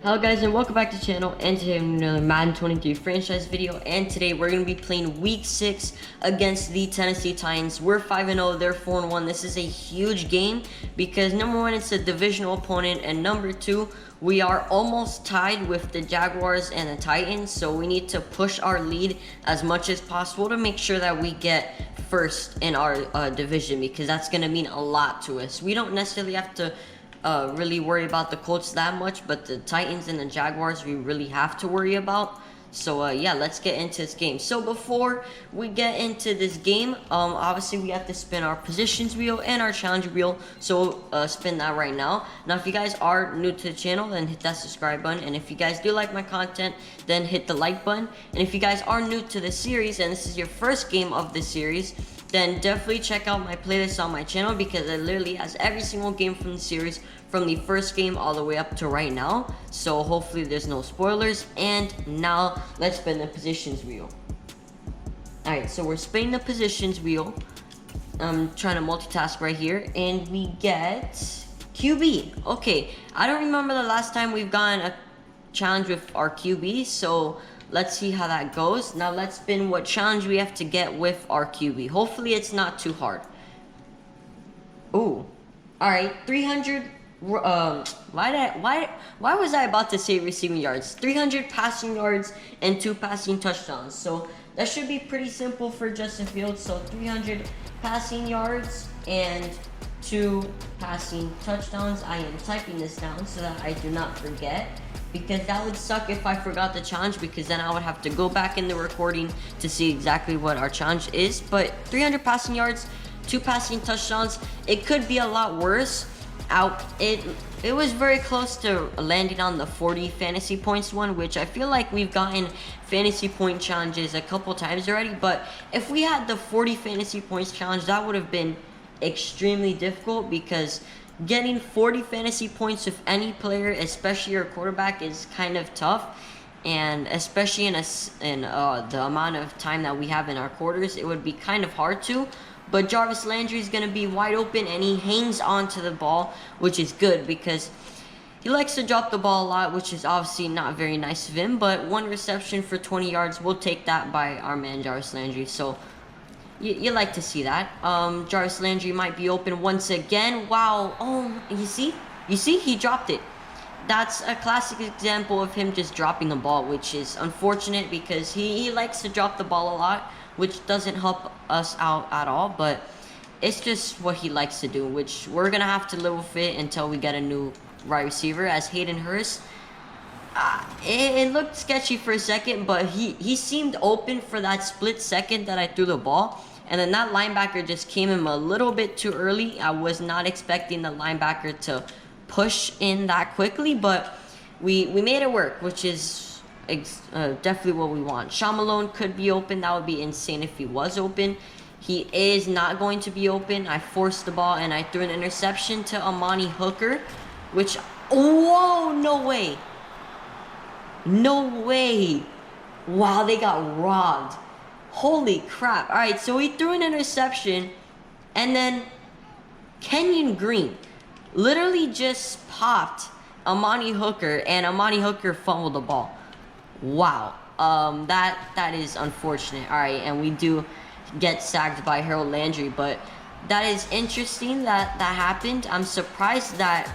Hello guys and welcome back to the channel, and today I'm doing another Madden 23 franchise video, and today we're going to be playing week 6 against the Tennessee Titans. We're 5-0, they're 4-1. This is a huge game because number one, it's a divisional opponent, and number two, we are almost tied with the Jaguars and the Titans, so we need to push our lead as much as possible to make sure that we get first in our division, because that's going to mean a lot to us. We don't necessarily have to really worry about the Colts that much, but the Titans and the Jaguars we really have to worry about. So yeah, let's get into this game. So before we get into this game, obviously we have to spin our positions wheel and our challenge wheel. So spin that right now. Now if you guys are new to the channel, then hit that subscribe button, and if you guys do like my content, then hit the like button. And if you guys are new to the series and this is your first game of the series, then definitely check out my playlist on my channel, because it literally has every single game from the series, from the first game all the way up to right now. So hopefully there's no spoilers. And now let's spin the positions wheel. Alright, so we're spinning the positions wheel. I'm trying to multitask right here, and we get QB. Okay, I don't remember the last time we've gotten a challenge with our QB, so let's see how that goes. Now let's spin what challenge we have to get with our QB. Hopefully it's not too hard. Ooh. Alright, 300. Why was I about to say receiving yards? 300 passing yards and 2 passing touchdowns. So that should be pretty simple for Justin Fields. So 300 passing yards and 2 passing touchdowns. I am typing this down so that I do not forget, because that would suck if I forgot the challenge, because then I would have to go back in the recording to see exactly what our challenge is. But 300 passing yards, 2 passing touchdowns. It could be a lot worse. It was very close to landing on the 40 fantasy points one, which I feel like we've gotten fantasy point challenges a couple times already. But if we had the 40 fantasy points challenge, that would have been extremely difficult, because getting 40 fantasy points with any player, especially your quarterback, is kind of tough. And especially in the amount of time that we have in our quarters, it would be kind of hard to. But Jarvis Landry is going to be wide open, and he hangs on to the ball, which is good, because he likes to drop the ball a lot, which is obviously not very nice of him. But 1 reception for 20 yards, we'll take that by our man Jarvis Landry. So you like to see that. Jarvis Landry might be open once again. Wow. Oh, you see, he dropped it. That's a classic example of him just dropping the ball, which is unfortunate, because he likes to drop the ball a lot, which doesn't help us out at all. But it's just what he likes to do, which we're going to have to live with it until we get a new wide receiver, as Hayden Hurst. It looked sketchy for a second, but he seemed open for that split second that I threw the ball. And then that linebacker just came in a little bit too early. I was not expecting the linebacker to push in that quickly, but we made it work, which is definitely what we want. Sean Malone could be open. That would be insane if he was open. He is not going to be open. I forced the ball, and I threw an interception to Amani Hooker, which, whoa, no way. No way. Wow, they got robbed. Holy crap. All right, so he threw an interception, and then Kenyon Green literally just popped Amani Hooker, and Amani Hooker fumbled the ball. Wow. That is unfortunate. All right, and we do get sacked by Harold Landry, but that is interesting that happened. I'm surprised that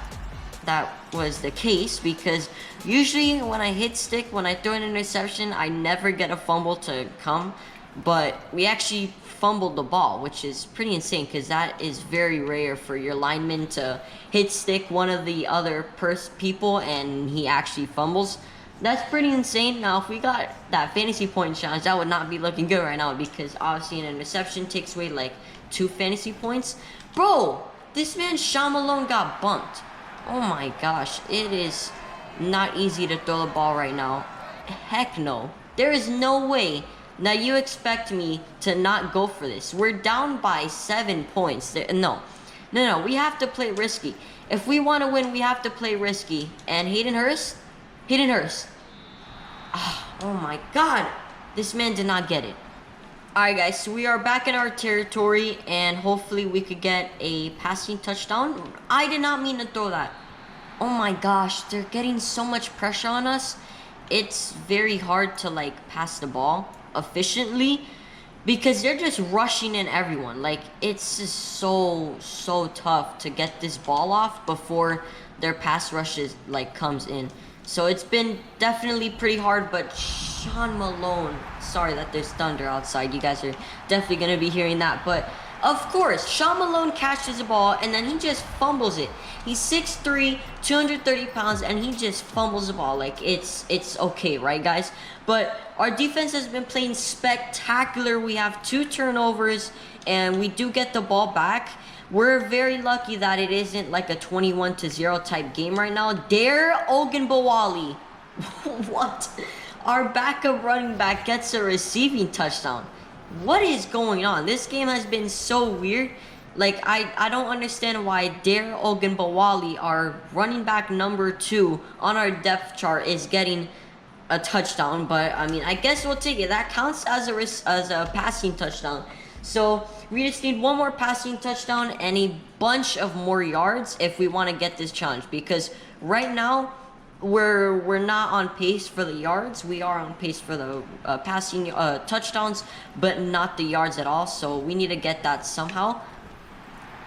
was the case, because usually when I hit stick, when I throw an interception, I never get a fumble to come. But we actually fumbled the ball, which is pretty insane, because that is very rare for your lineman to hit stick one of the other people and he actually fumbles. That's pretty insane. Now, if we got that fantasy point challenge, that would not be looking good right now, because obviously an interception takes away like 2 fantasy points. Bro, this man Sean Malone got bumped. Oh my gosh, it is not easy to throw the ball right now. Heck no. There is no way that you expect me to not go for this. We're down by 7 points. No, we have to play risky. If we want to win, we have to play risky. And Hayden Hurst. Oh my god, this man did not get it. Alright guys, so we are back in our territory, and hopefully we could get a passing touchdown. I did not mean to throw that. Oh my gosh, they're getting so much pressure on us. It's very hard to like pass the ball efficiently because they're just rushing in everyone. Like it's just so tough to get this ball off before their pass rushes like comes in. So it's been definitely pretty hard, but Sean Malone, sorry that there's thunder outside. You guys are definitely going to be hearing that, but of course, Sean Malone catches the ball and then he just fumbles it. He's 6'3", 230 pounds, and he just fumbles the ball. Like, it's okay, right, guys? But our defense has been playing spectacular. We have 2 turnovers, and we do get the ball back. We're very lucky that it isn't like a 21-0 type game right now. Dare Ogunbowale. What? Our backup running back gets a receiving touchdown. What is going on? This game has been so weird. Like, I don't understand why Dare Ogunbowale, our running back number 2 on our depth chart, is getting a touchdown. But, I mean, I guess we'll take it. That counts as a passing touchdown. So, we just need one more passing touchdown and a bunch of more yards if we want to get this challenge. Because right now, we're not on pace for the yards. We are on pace for the passing touchdowns, but not the yards at all. So we need to get that somehow.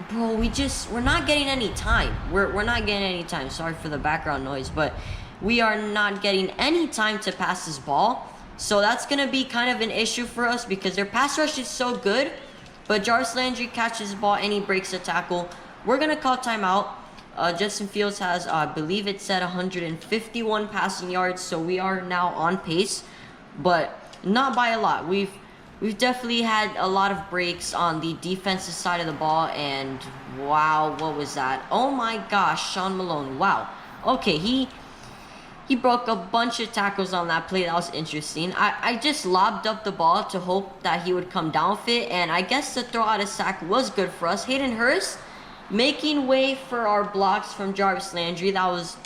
Bro, we're not getting any time. We're not getting any time. Sorry for the background noise, but we are not getting any time to pass this ball. So that's gonna be kind of an issue for us because their pass rush is so good, but Jarvis Landry catches the ball and he breaks a tackle. We're gonna call timeout. Justin Fields has, I believe it said 151 passing yards, so we are now on pace, but not by a lot. We've definitely had a lot of breaks on the defensive side of the ball, and wow, what was that? Oh my gosh, Sean Malone, wow. Okay, he broke a bunch of tackles on that play. That was interesting. I just lobbed up the ball to hope that he would come down fit, and I guess the throw out of sack was good for us. Hayden Hurst making way for our blocks from Jarvis Landry. That was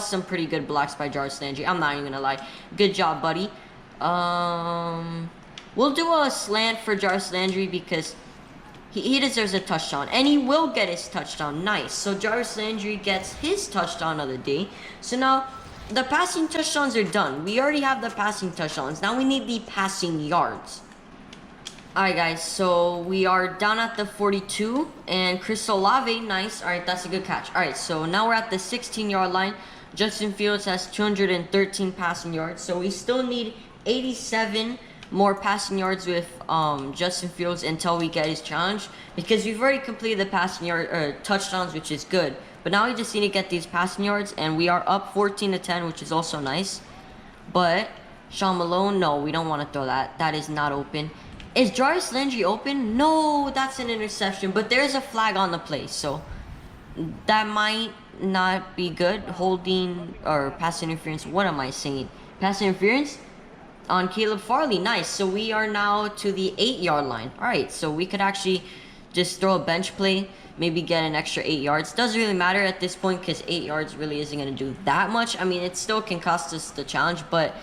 some pretty good blocks by Jarvis Landry. I'm not even gonna lie. Good job, buddy. We'll do a slant for Jarvis Landry because he deserves a touchdown. And he will get his touchdown. Nice. So Jarvis Landry gets his touchdown of the day. So now the passing touchdowns are done. We already have the passing touchdowns. Now we need the passing yards. Alright guys, so we are down at the 42, and Chris Olave, nice. Alright, that's a good catch. Alright, so now we're at the 16-yard line. Justin Fields has 213 passing yards, so we still need 87 more passing yards with Justin Fields until we get his challenge, because we've already completed the passing yard touchdowns, which is good. But now we just need to get these passing yards, and we are up 14-10, which is also nice. But Sean Malone, no, we don't want to throw that. That is not open. Is Jarvis Landry open? No, that's an interception. But there's a flag on the play, so that might not be good. Holding or pass interference. What am I saying? Pass interference on Caleb Farley. Nice. So we are now to the 8-yard line. All right, so we could actually just throw a bench play, maybe get an extra 8 yards. Doesn't really matter at this point because 8 yards really isn't going to do that much. I mean, it still can cost us the challenge, but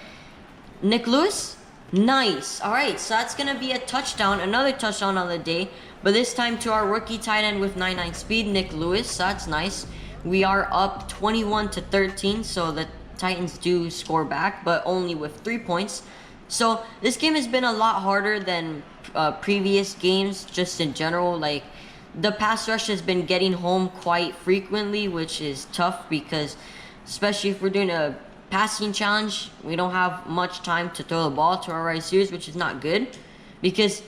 Nick Lewis? Nice. All right, so that's going to be a touchdown, another touchdown on the day, but this time to our rookie tight end with 99 speed, Nick Lewis. So that's nice. We are up 21-13, so the Titans do score back, but only with 3 points. So this game has been a lot harder than previous games, just in general. Like, the pass rush has been getting home quite frequently, which is tough because, especially if we're doing a passing challenge, we don't have much time to throw the ball to our wide receivers, which is not good because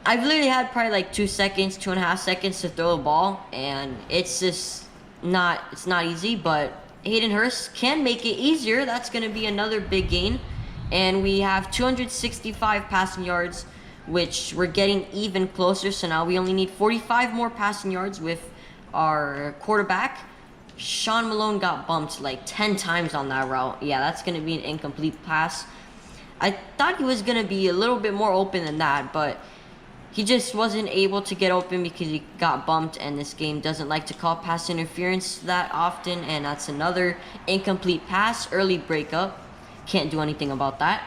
I've literally had probably like 2 seconds, 2.5 seconds to throw the ball, and it's just not easy. But Hayden Hurst can make it easier. That's going to be another big gain, and we have 265 passing yards, which we're getting even closer. So now we only need 45 more passing yards with our quarterback. Sean Malone got bumped like 10 times on that route. Yeah, that's going to be an incomplete pass. I thought he was going to be a little bit more open than that, but he just wasn't able to get open because he got bumped, and this game doesn't like to call pass interference that often, and that's another incomplete pass. Early breakup. Can't do anything about that.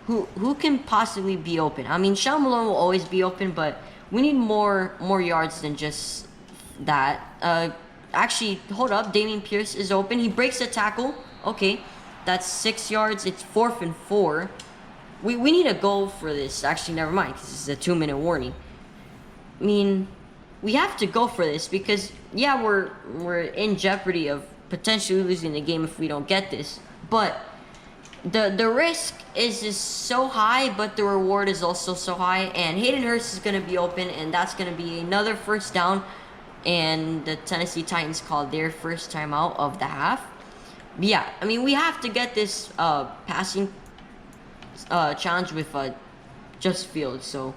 Who can possibly be open? I mean, Sean Malone will always be open, but we need more yards than just that. Actually, hold up. Dameon Pierce is open. He breaks the tackle. Okay, that's 6 yards. It's 4th and 4. We need a goal for this. Actually, never mind, because this is a 2-minute warning. I mean, we have to go for this because, yeah, we're in jeopardy of potentially losing the game if we don't get this. But the risk is just so high, but the reward is also so high. And Hayden Hurst is going to be open, and that's going to be another first down. And the Tennessee Titans called their first timeout of the half. But yeah, I mean, we have to get this passing challenge with just Fields. So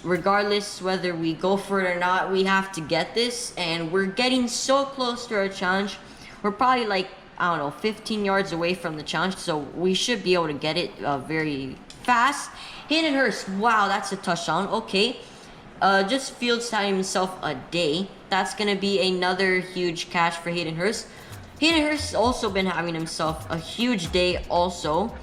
regardless whether we go for it or not, we have to get this. And we're getting so close to our challenge. We're probably like, I don't know, 15 yards away from the challenge. So we should be able to get it very fast. Hayden Hurst, wow, that's a touchdown. Okay. Just Fields had himself a day. That's going to be another huge catch for Hayden Hurst. Hayden Hurst has also been having himself a huge day also.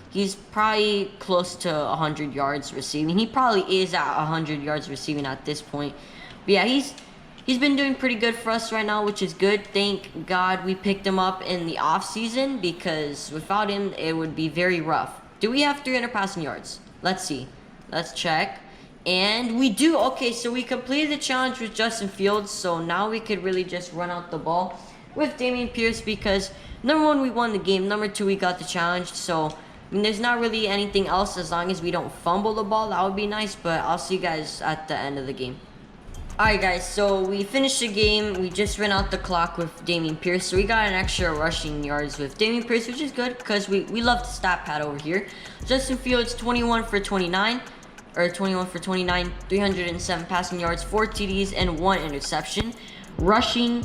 He's probably close to 100 yards receiving. He probably is at 100 yards receiving at this point. But yeah, he's been doing pretty good for us right now, which is good. Thank God we picked him up in the offseason, because without him, it would be very rough. Do we have 300 passing yards? Let's see. Let's check. And we do. Okay, so we completed the challenge with Justin Fields. So now we could really just run out the ball with Dameon Pierce, because number one, we won the game. Number two, we got the challenge. So, I mean, there's not really anything else as long as we don't fumble the ball. That would be nice, but I'll see you guys at the end of the game. Alright guys, so we finished the game. We just ran out the clock with Dameon Pierce. So we got an extra rushing yards with Dameon Pierce, which is good because we love the stat pad over here. Justin Fields, 21 for 29. Or 21 for 29, 307 passing yards, 4 TDs, and 1 interception. Rushing,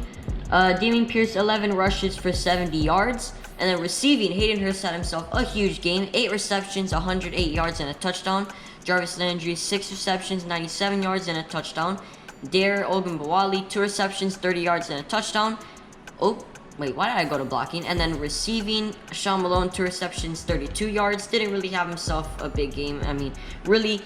Dameon Pierce, 11 rushes for 70 yards. And then receiving, Hayden Hurst had himself a huge game. 8 receptions, 108 yards, and a touchdown. Jarvis Landry, 6 receptions, 97 yards, and a touchdown. Dare Ogunbowale, 2 receptions, 30 yards, and a touchdown. Oh, wait, why did I go to blocking? And then receiving, Sean Malone, 2 receptions, 32 yards. Didn't really have himself a big game. I mean, really,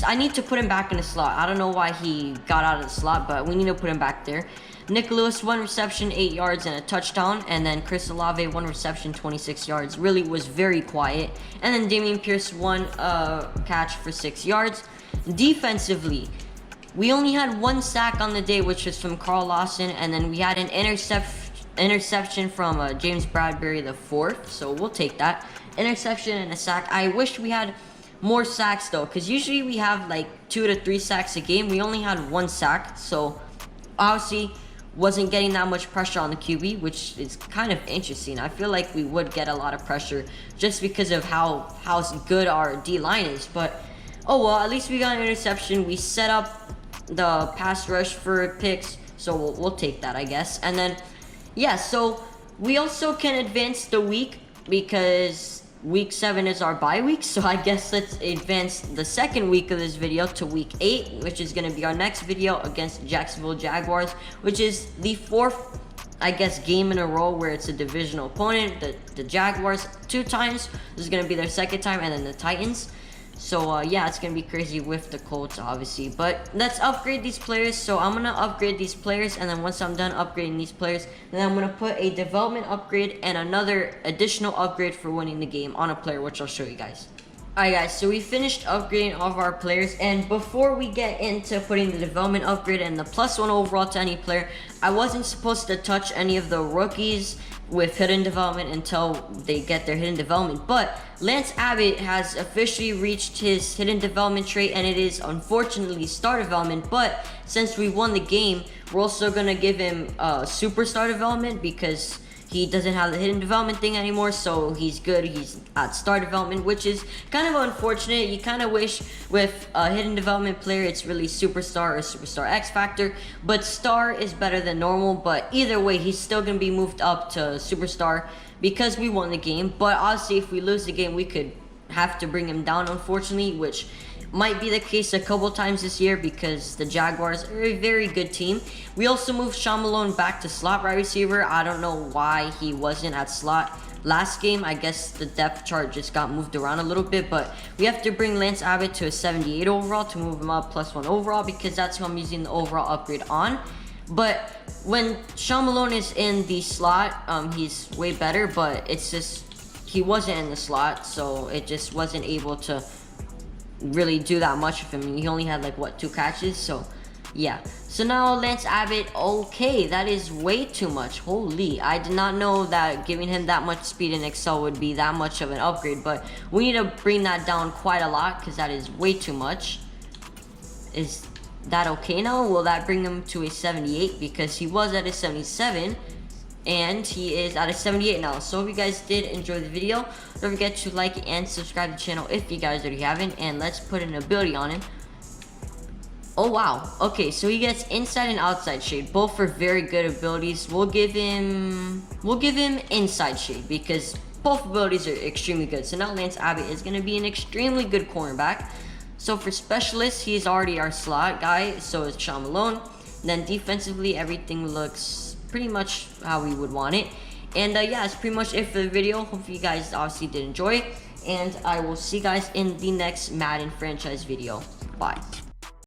I need to put him back in the slot. I don't know why he got out of the slot, but we need to put him back there. Nick Lewis, 1 reception, 8 yards, and a touchdown. And then Chris Olave, 1 reception, 26 yards. Really was very quiet. And then Dameon Pierce, 1 catch for 6 yards. Defensively, we only had 1 sack on the day, which was from Carl Lawson. And then we had an interception from James Bradbury the 4th, so we'll take that. Interception and a sack. I wish we had more sacks though, because usually we have like 2 to 3 sacks a game. We only had 1 sack, so obviously wasn't getting that much pressure on the QB, which is kind of interesting. I feel like we would get a lot of pressure just because of how good our D-line is, but oh well, at least we got an interception. We set up the pass rush for picks, so we'll take that, I guess. And then yeah, so we also can advance the week because week 7 is our bye week. So I guess let's advance the second week of this video to week 8, which is going to be our next video against Jacksonville Jaguars, which is the 4th, I guess, game in a row where it's a divisional opponent. The Jaguars 2 times. This is going to be their 2nd time, and then the Titans. So, yeah, it's going to be crazy with the Colts, obviously. But let's upgrade these players. So, I'm going to upgrade these players. And then once I'm done upgrading these players, then I'm going to put a development upgrade and another additional upgrade for winning the game on a player, which I'll show you guys. Alright guys, so we finished upgrading all of our players, and before we get into putting the development upgrade and the +1 overall to any player, I wasn't supposed to touch any of the rookies with hidden development until they get their hidden development. But Lance Abbott has officially reached his hidden development trait, and it is unfortunately star development. But since we won the game, we're also gonna give him superstar development because he doesn't have the hidden development thing anymore, so he's good. He's at star development, which is kind of unfortunate. You kind of wish with a hidden development player, it's really superstar or superstar X factor, but star is better than normal. But either way, he's still going to be moved up to superstar because we won the game. But obviously, if we lose the game, we could have to bring him down, unfortunately, which might be the case a couple times this year because the Jaguars are a very good team. We also moved Sean Malone back to slot wide receiver. I don't know why he wasn't at slot last game. I guess the depth chart just got moved around a little bit, but we have to bring Lance Abbott to a 78 overall to move him up +1 overall because that's who I'm using the overall upgrade on. But when Sean Malone is in the slot, he's way better, but it's just he wasn't in the slot, so it just wasn't able to really do that much of him. He only had like what, 2 catches, so yeah. So now Lance Abbott, okay, that is way too much. Holy, I did not know that giving him that much speed in Excel would be that much of an upgrade, but we need to bring that down quite a lot because that is way too much. Is that okay now? Will that bring him to a 78? Because he was at a 77 and he is at a 78 now. So if you guys did enjoy the video, don't forget to like and subscribe to the channel if you guys already haven't, and let's put an ability on him. Oh wow, okay, so he gets inside and outside shade, both for very good abilities. We'll give him inside shade because both abilities are extremely good. So now Lance Abbott is going to be an extremely good cornerback. So for specialists, he's already our slot guy, so is Sean Malone. Then defensively, everything looks pretty much how we would want it. And yeah, that's pretty much it for the video. Hope you guys obviously did enjoy it, and I will see you guys in the next Madden franchise video. Bye.